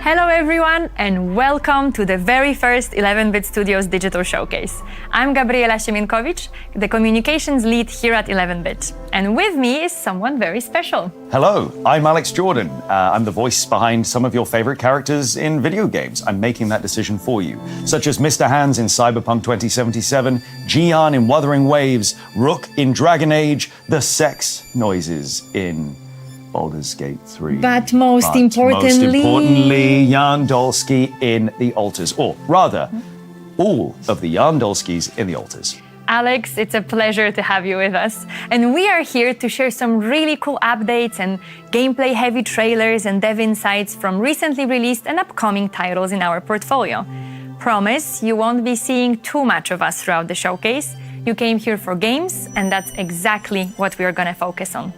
Hello everyone and welcome to the very first 11-Bit Studios Digital Showcase. I'm Gabriela Siemienkiewicz, the communications lead here at 11-Bit. And with me is someone very special. Hello, I'm Alex Jordan. I'm the voice behind some of your favorite characters in video games. I'm making that decision for you, such as Mr. Hands in Cyberpunk 2077, Gian in Wuthering Waves, Rook in Dragon Age, the sex noises in Baldur's Gate 3. But most importantly, Jan Dolsky in The Altars, or rather, all of the Jan Dolskys in The Altars. Alex, it's a pleasure to have you with us. And we are here to share some really cool updates and gameplay-heavy trailers and dev insights from recently released and upcoming titles in our portfolio. Promise, you won't be seeing too much of us throughout the showcase. You came here for games, and that's exactly what we are going to focus on.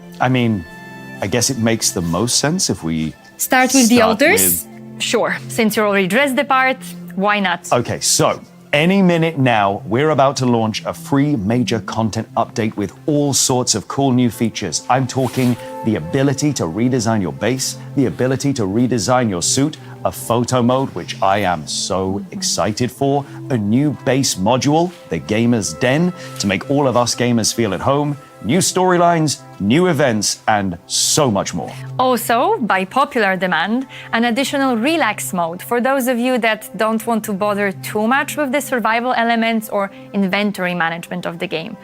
I guess it makes the most sense if we start with The Altars? Sure, since you're already dressed the part, why not? Okay, so any minute now, we're about to launch a free major content update with all sorts of cool new features. I'm talking the ability to redesign your base, the ability to redesign your suit, a photo mode, which I am so excited for, a new base module, the Gamer's Den, to make all of us gamers feel at home, new storylines, new events, and so much more. Also, by popular demand, an additional relax mode for those of you that don't want to bother too much with the survival elements or inventory management of the game.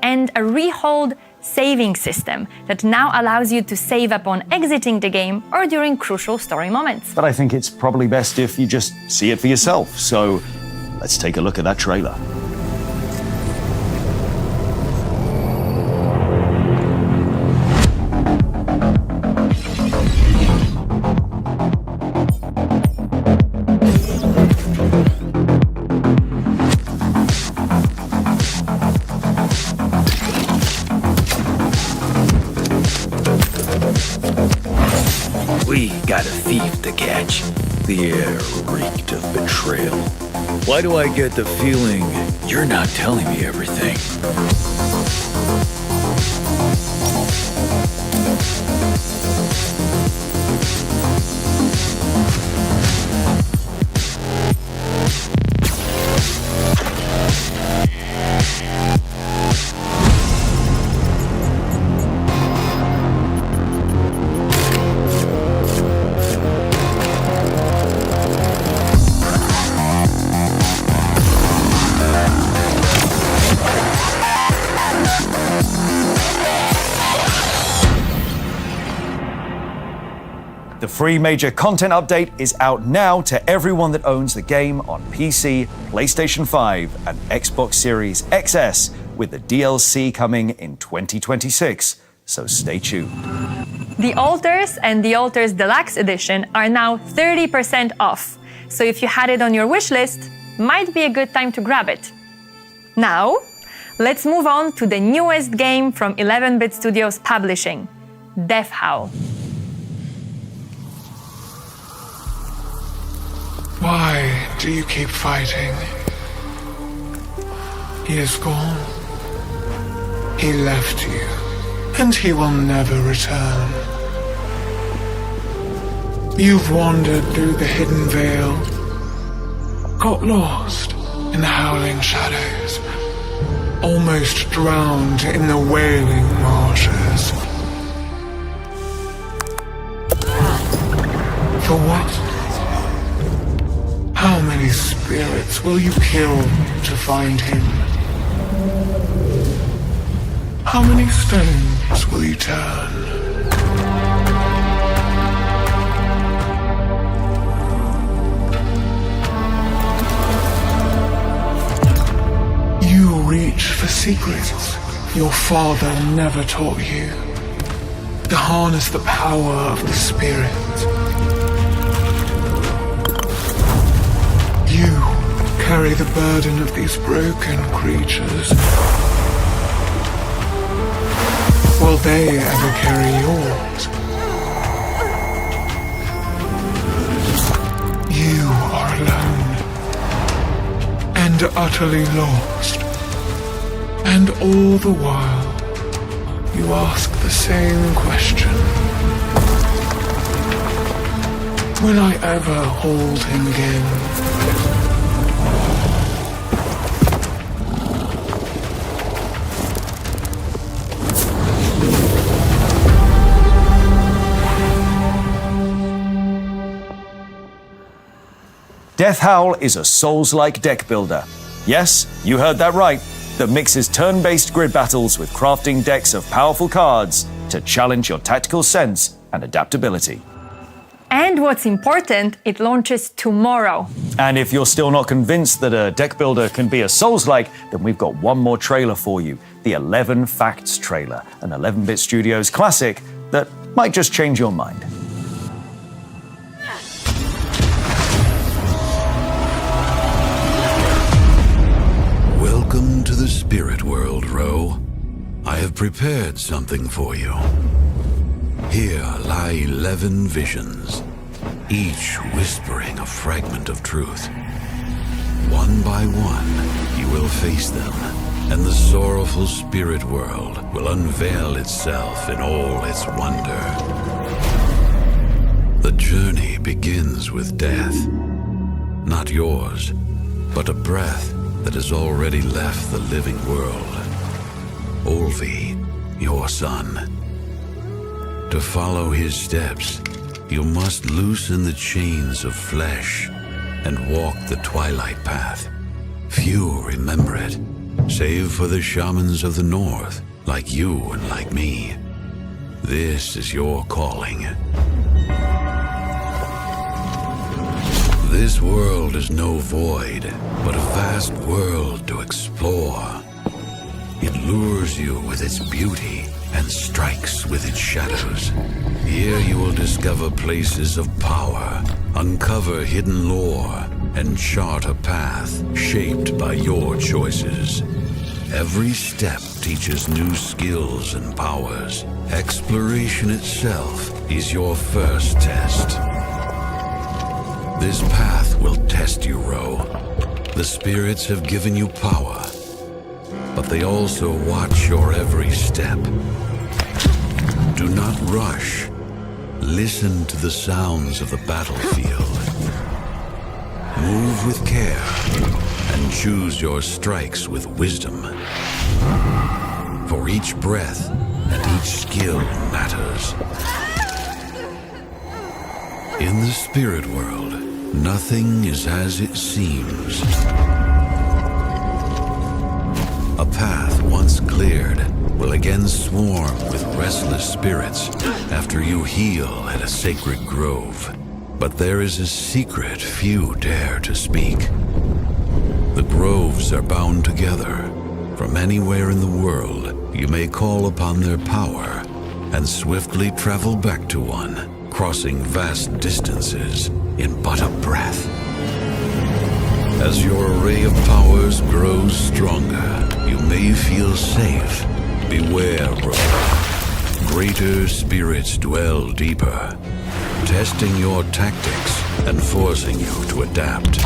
And a rehold saving system that now allows you to save upon exiting the game or during crucial story moments. But I think it's probably best if you just see it for yourself. So let's take a look at that trailer. We got a thief to catch. The air reeked of betrayal. Why do I get the feeling you're not telling me everything? The free major content update is out now to everyone that owns the game on PC, PlayStation 5, and Xbox Series XS, with the DLC coming in 2026, so stay tuned. The Altars and The Altars Deluxe Edition are now 30% off, so if you had it on your wish list, might be a good time to grab it. Now, let's move on to the newest game from 11-Bit Studios Publishing, Howl. Why do you keep fighting? He is gone. He left you, and he will never return. You've wandered through the hidden veil, got lost in the howling shadows, almost drowned in the wailing marshes. For what? How many spirits will you kill to find him? How many stones will you turn? You reach for secrets your father never taught you, to harness the power of the spirit. You carry the burden of these broken creatures. Will they ever carry yours? You are alone and utterly lost. And all the while, you ask the same question. Will I ever hold him again? Death Howl is a Souls-like deck builder. Yes, you heard that right, that mixes turn-based grid battles with crafting decks of powerful cards to challenge your tactical sense and adaptability. And what's important, it launches tomorrow. And if you're still not convinced that a deck builder can be a Souls-like, then we've got one more trailer for you, the 11 Facts trailer, an 11-bit Studios classic that might just change your mind. Welcome to the spirit world, Ro. I have prepared something for you. Here lie 11 visions, each whispering a fragment of truth. One by one, you will face them, and the sorrowful spirit world will unveil itself in all its wonder. The journey begins with death. Not yours, but a breath that has already left the living world. Olvi, your son. To follow his steps, you must loosen the chains of flesh and walk the twilight path. Few remember it, save for the shamans of the north, like you and like me. This is your calling. This world is no void, but a vast world to explore. It lures you with its beauty and strikes with its shadows. Here you will discover places of power, uncover hidden lore, and chart a path shaped by your choices. Every step teaches new skills and powers. Exploration itself is your first test. This path will test you, Ro. The spirits have given you power, but they also watch your every step. Do not rush. Listen to the sounds of the battlefield. Move with care and choose your strikes with wisdom. For each breath and each skill matters. In the spirit world, nothing is as it seems. A path once cleared will again swarm with restless spirits after you heal at a sacred grove. But there is a secret few dare to speak. The groves are bound together. From anywhere in the world, you may call upon their power and swiftly travel back to one, crossing vast distances in but a breath. As your array of powers grows stronger, you may feel safe. Beware, Ro. Greater spirits dwell deeper, testing your tactics and forcing you to adapt.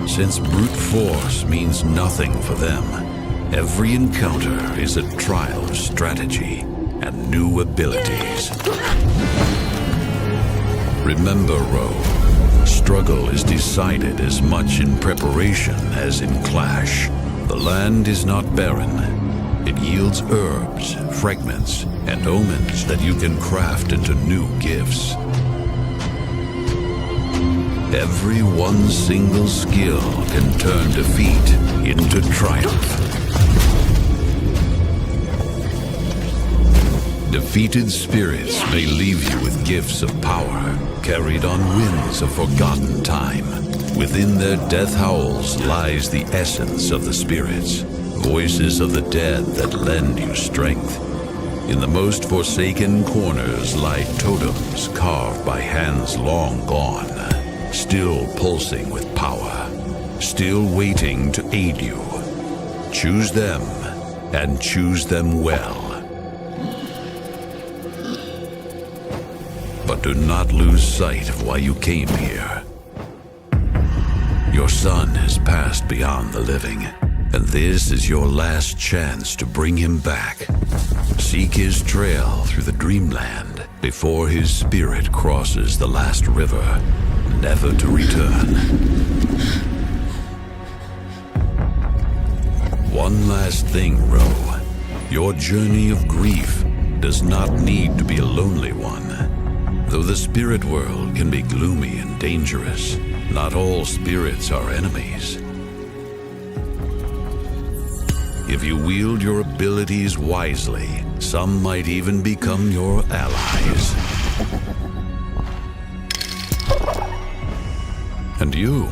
Since brute force means nothing for them, every encounter is a trial of strategy and new abilities. Remember, Ro, struggle is decided as much in preparation as in clash. The land is not barren. It yields herbs, fragments, and omens that you can craft into new gifts. Every one single skill can turn defeat into triumph. Defeated spirits may leave you with gifts of power, carried on winds of forgotten time. Within their death howls lies the essence of the spirits, voices of the dead that lend you strength. In the most forsaken corners lie totems carved by hands long gone, still pulsing with power, still waiting to aid you. Choose them, and choose them well. But do not lose sight of why you came here. Your son has passed beyond the living, and this is your last chance to bring him back. Seek his trail through the dreamland before his spirit crosses the last river. never to return. One last thing, Ro. Your journey of grief does not need to be a lonely one. Though the spirit world can be gloomy and dangerous, not all spirits are enemies. If you wield your abilities wisely, some might even become your allies. And you,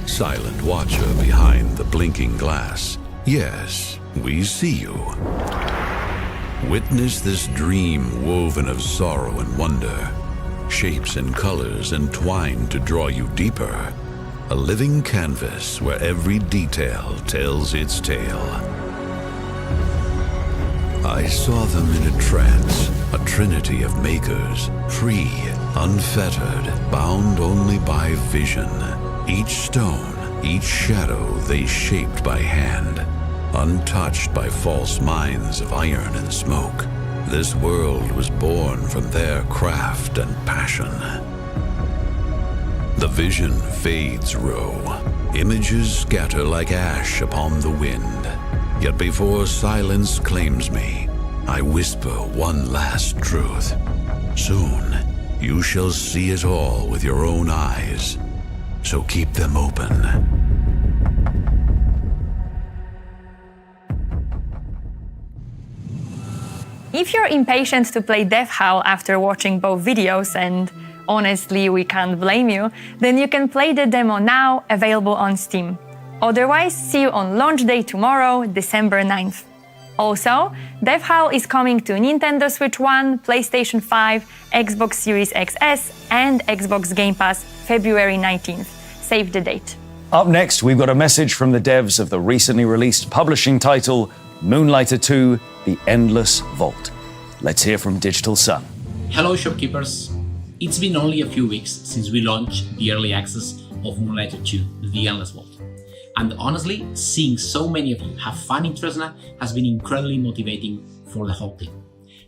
silent watcher behind the blinking glass, yes, we see you. Witness this dream woven of sorrow and wonder, shapes and colors entwined to draw you deeper. A living canvas where every detail tells its tale. I saw them in a trance, a trinity of makers, free, unfettered, bound only by vision. Each stone, each shadow they shaped by hand, untouched by false minds of iron and smoke. This world was born from their craft and passion. The vision fades, Ro. Images scatter like ash upon the wind. Yet before silence claims me, I whisper one last truth. Soon, you shall see it all with your own eyes. So keep them open. If you're impatient to play Death Howl after watching both videos, and honestly we can't blame you, then you can play the demo now, available on Steam. Otherwise, see you on launch day tomorrow, December 9th. Also, Death Howl is coming to Nintendo Switch 1, PlayStation 5, Xbox Series XS, and Xbox Game Pass February 19th. Save the date. Up next, we've got a message from the devs of the recently released publishing title, Moonlighter 2, The Endless Vault. Let's hear from Digital Sun. Hello shopkeepers! It's been only a few weeks since we launched the early access of Moonlighter 2, The Endless Vault. And honestly, seeing so many of you have fun in Tresna has been incredibly motivating for the whole team.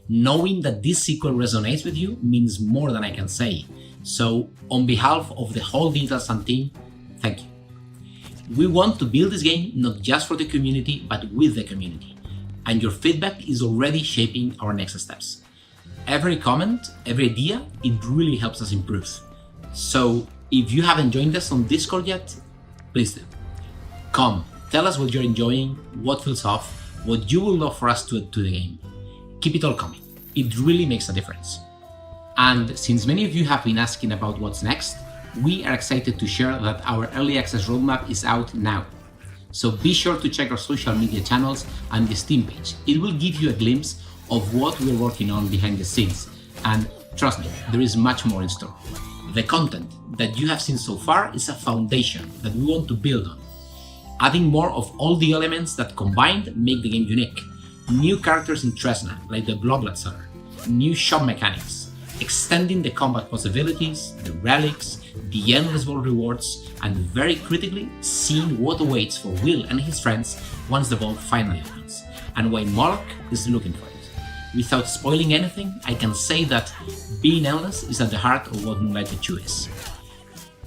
Knowing that this sequel resonates with you means more than I can say. So, on behalf of the whole Digital Sun team, thank you. We want to build this game not just for the community, but with the community. And your feedback is already shaping our next steps. Every comment, every idea, it really helps us improve. So, if you haven't joined us on Discord yet, please do. Come, tell us what you're enjoying, what feels off, what you would love for us to add to the game. Keep it all coming. It really makes a difference. And since many of you have been asking about what's next, we are excited to share that our early access roadmap is out now. So be sure to check our social media channels and the Steam page. It will give you a glimpse of what we're working on behind the scenes. And trust me, there is much more in store. The content that you have seen so far is a foundation that we want to build on. Adding more of all the elements that combined make the game unique. New characters in Tresna, like the Bloodlet Seller, new shop mechanics, extending the combat possibilities, the relics, the endless vault rewards, and very critically, seeing what awaits for Will and his friends once the vault finally opens, and why Moloch is looking for it. Without spoiling anything, I can say that being endless is at the heart of what Moonlighter 2 is.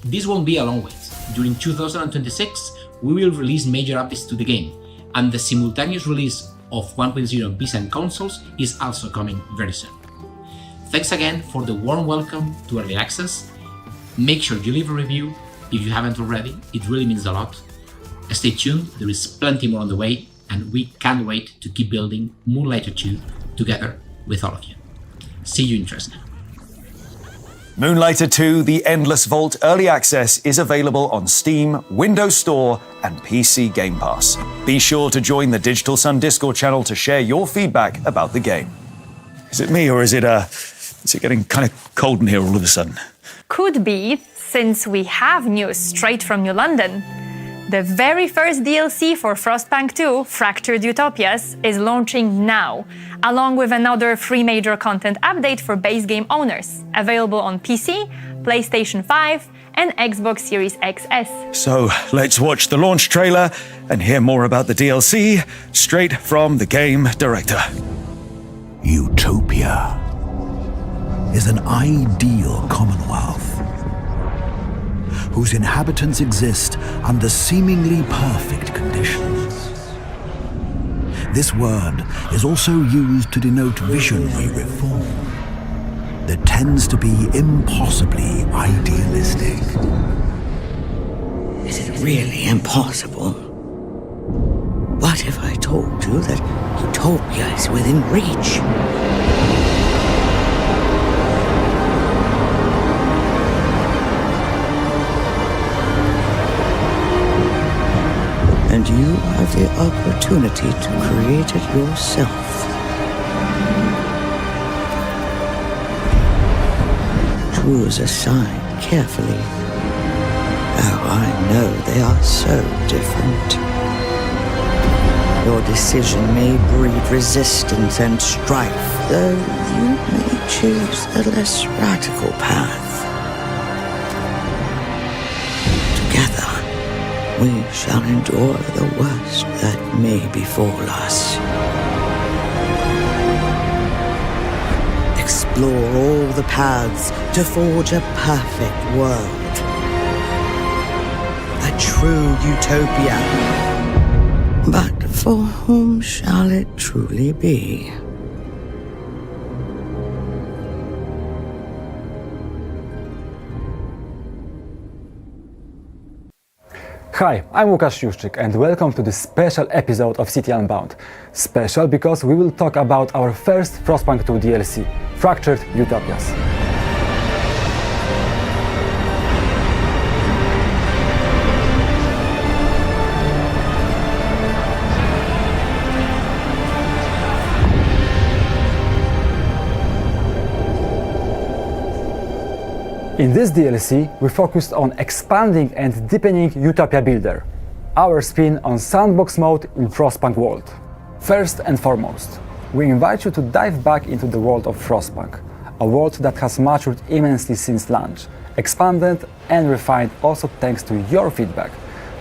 This won't be a long wait. During 2026, we will release major updates to the game, and the simultaneous release of 1.0 on PC and consoles is also coming very soon. Thanks again for the warm welcome to Early Access. Make sure you leave a review if you haven't already, it really means a lot. Stay tuned, there is plenty more on the way, and we can't wait to keep building Moonlighter 2 together with all of you. See you in Tresna. Moonlighter 2, The Endless Vault Early Access is available on Steam, Windows Store, and PC Game Pass. Be sure to join the Digital Sun Discord channel to share your feedback about the game. Is it me, or is it getting kind of cold in here all of a sudden? Could be, since we have news straight from New London. The very first DLC for Frostpunk 2, Fractured Utopias, is launching now, along with another 3 major content update for base game owners, available on PC, PlayStation 5, and Xbox Series XS. So let's watch the launch trailer and hear more about the DLC straight from the game director. Utopia is an ideal commonwealth whose inhabitants exist under seemingly perfect conditions. This word is also used to denote visionary reform that tends to be impossibly idealistic. Is it really impossible? What if I told you that Utopia is within reach? And you have the opportunity to create it yourself. Choose a side carefully. Oh, I know they are so different. Your decision may breed resistance and strife, though you may choose a less radical path. Together, we shall endure the worst that may befall us. Explore all the paths to forge a perfect world. A true utopia. But for whom shall it truly be? Hi, I'm Łukasz Juszczyk and welcome to this special episode of City Unbound. Special because we will talk about our first Frostpunk 2 DLC, Fractured Utopias. In this DLC, we focused on expanding and deepening Utopia Builder, our spin on sandbox mode in Frostpunk world. First and foremost, we invite you to dive back into the world of Frostpunk, a world that has matured immensely since launch, expanded and refined also thanks to your feedback.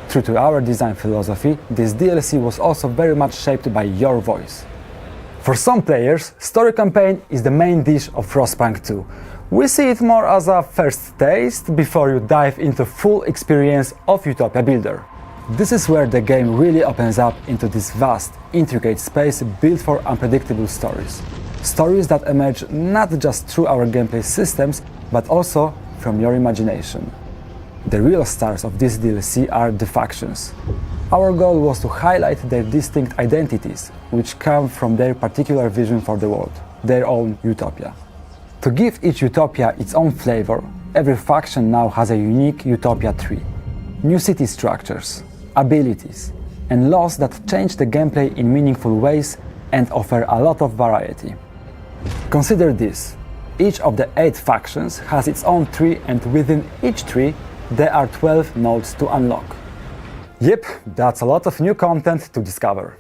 True to our design philosophy, this DLC was also very much shaped by your voice. For some players, story campaign is the main dish of Frostpunk 2. We see it more as a first taste before you dive into full experience of Utopia Builder. This is where the game really opens up into this vast, intricate space built for unpredictable stories. Stories that emerge not just through our gameplay systems, but also from your imagination. The real stars of this DLC are the factions. Our goal was to highlight their distinct identities, which come from their particular vision for the world, their own utopia. To give each utopia its own flavor, every faction now has a unique utopia tree. New city structures, abilities, and laws that change the gameplay in meaningful ways and offer a lot of variety. Consider this. Each of the 8 factions has its own tree, and within each tree there are 12 nodes to unlock. Yep, that's a lot of new content to discover.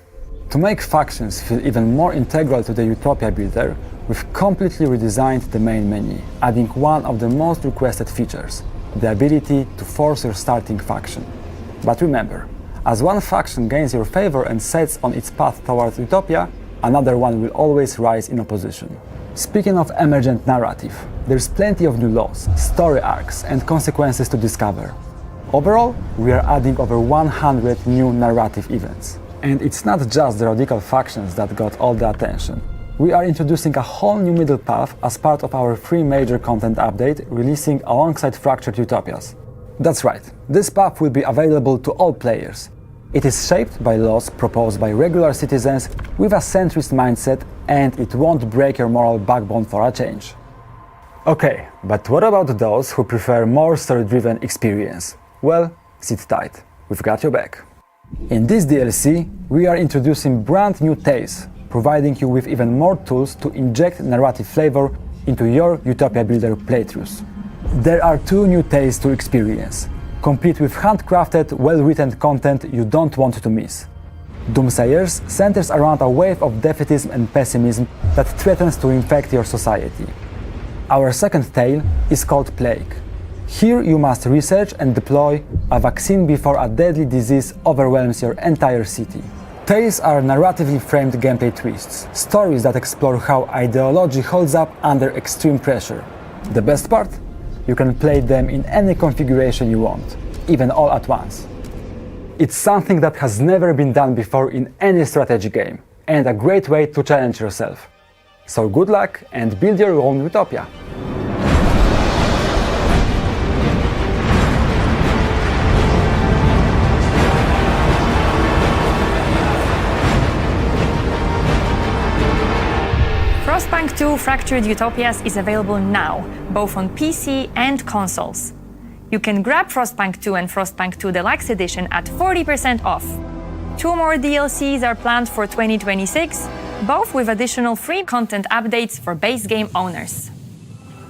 To make factions feel even more integral to the Utopia Builder, we've completely redesigned the main menu, adding one of the most requested features, the ability to force your starting faction. But remember, as one faction gains your favor and sets on its path towards Utopia, another one will always rise in opposition. Speaking of emergent narrative, there's plenty of new laws, story arcs, and consequences to discover. Overall, we are adding over 100 new narrative events. And it's not just the radical factions that got all the attention. We are introducing a whole new middle path as part of our free major content update releasing alongside Fractured Utopias. That's right, this path will be available to all players. It is shaped by laws proposed by regular citizens with a centrist mindset, and it won't break your moral backbone for a change. Okay, but what about those who prefer more story-driven experience? Well, sit tight, we've got your back. In this DLC, we are introducing brand new tales, providing you with even more tools to inject narrative flavor into your Utopia Builder playthroughs. There are 2 new tales to experience, complete with handcrafted, well-written content you don't want to miss. Doomsayers centers around a wave of defeatism and pessimism that threatens to infect your society. Our second tale is called Plague. Here you must research and deploy a vaccine before a deadly disease overwhelms your entire city. Tales are narratively framed gameplay twists, stories that explore how ideology holds up under extreme pressure. The best part? You can play them in any configuration you want, even all at once. It's something that has never been done before in any strategy game, and a great way to challenge yourself. So good luck and build your own utopia! Frostpunk 2 Fractured Utopias is available now, both on PC and consoles. You can grab Frostpunk 2 and Frostpunk 2 Deluxe Edition at 40% off. 2 more DLCs are planned for 2026, both with additional free content updates for base game owners.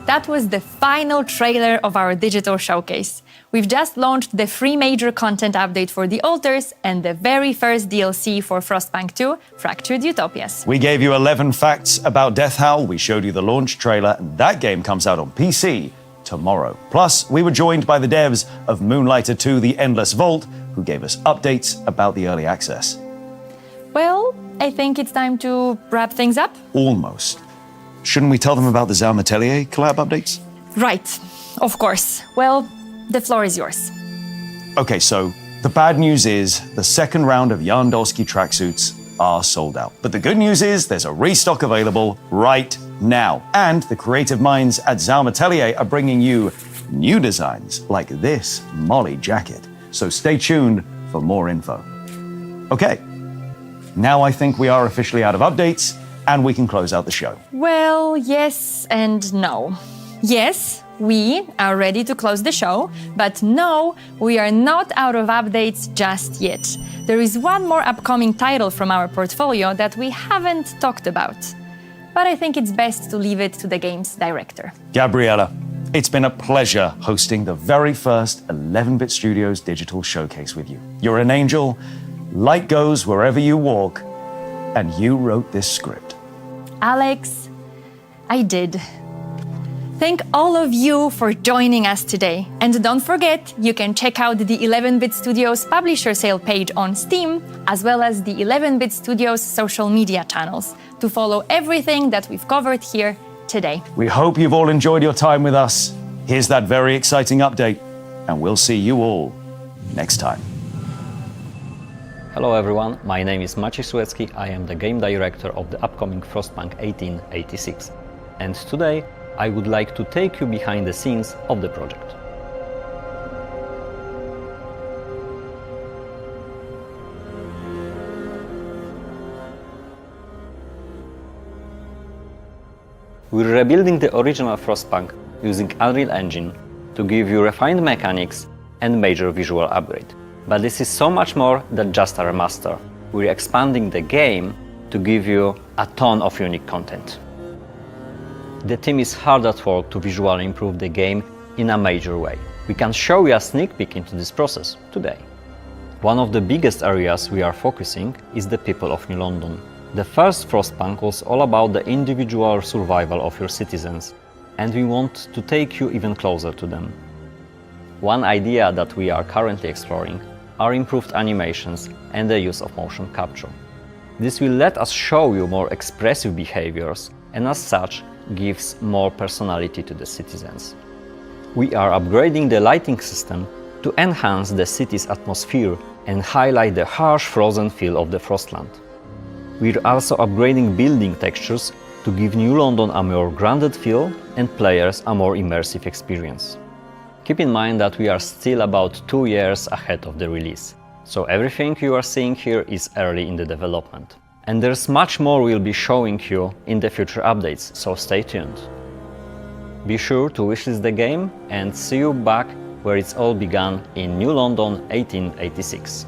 That was the final trailer of our digital showcase. We've just launched the free major content update for the Altars and the very first DLC for Frostpunk 2 Fractured Utopias. We gave you 11 facts about Death Howl, we showed you the launch trailer, and that game comes out on PC tomorrow. Plus, we were joined by the devs of Moonlighter 2 The Endless Vault, who gave us updates about the early access. Well, I think it's time to wrap things up. Almost. Shouldn't we tell them about the Zaume Atelier collab updates? Right, of course. Well, the floor is yours. Okay, so the bad news is the second round of Jan Dolsky tracksuits are sold out. But the good news is there's a restock available right now. And the creative minds at Zaume Atelier are bringing you new designs like this Molly jacket. So stay tuned for more info. Okay, now I think we are officially out of updates and we can close out the show. Well, yes and no. Yes, we are ready to close the show, but no, we are not out of updates just yet. There is one more upcoming title from our portfolio that we haven't talked about. But I think it's best to leave it to the game's director. Gabriella, it's been a pleasure hosting the very first 11-Bit Studios digital showcase with you. You're an angel, light goes wherever you walk, and you wrote this script. Alex, I did. Thank all of you for joining us today. And don't forget, you can check out the 11-Bit Studios publisher sale page on Steam, as well as the 11-Bit Studios social media channels, to follow everything that we've covered here today. We hope you've all enjoyed your time with us. Here's that very exciting update, and we'll see you all next time. Hello everyone, my name is Maciej Suecki, I am the game director of the upcoming Frostpunk 1886. And today, I would like to take you behind the scenes of the project. We're rebuilding the original Frostpunk using Unreal Engine to give you refined mechanics and major visual upgrade. But this is so much more than just a remaster. We're expanding the game to give you a ton of unique content. The team is hard at work to visually improve the game in a major way. We can show you a sneak peek into this process today. One of the biggest areas we are focusing is the people of New London. The first Frostpunk was all about the individual survival of your citizens, and we want to take you even closer to them. One idea that we are currently exploring are improved animations and the use of motion capture. This will let us show you more expressive behaviors and as such gives more personality to the citizens. We are upgrading the lighting system to enhance the city's atmosphere and highlight the harsh frozen feel of the Frostland. We're also upgrading building textures to give New London a more grounded feel and players a more immersive experience. Keep in mind that we are still about 2 years ahead of the release, so everything you are seeing here is early in the development. And there's much more we'll be showing you in the future updates, so stay tuned. Be sure to wishlist the game and see you back where it's all began in New London 1886.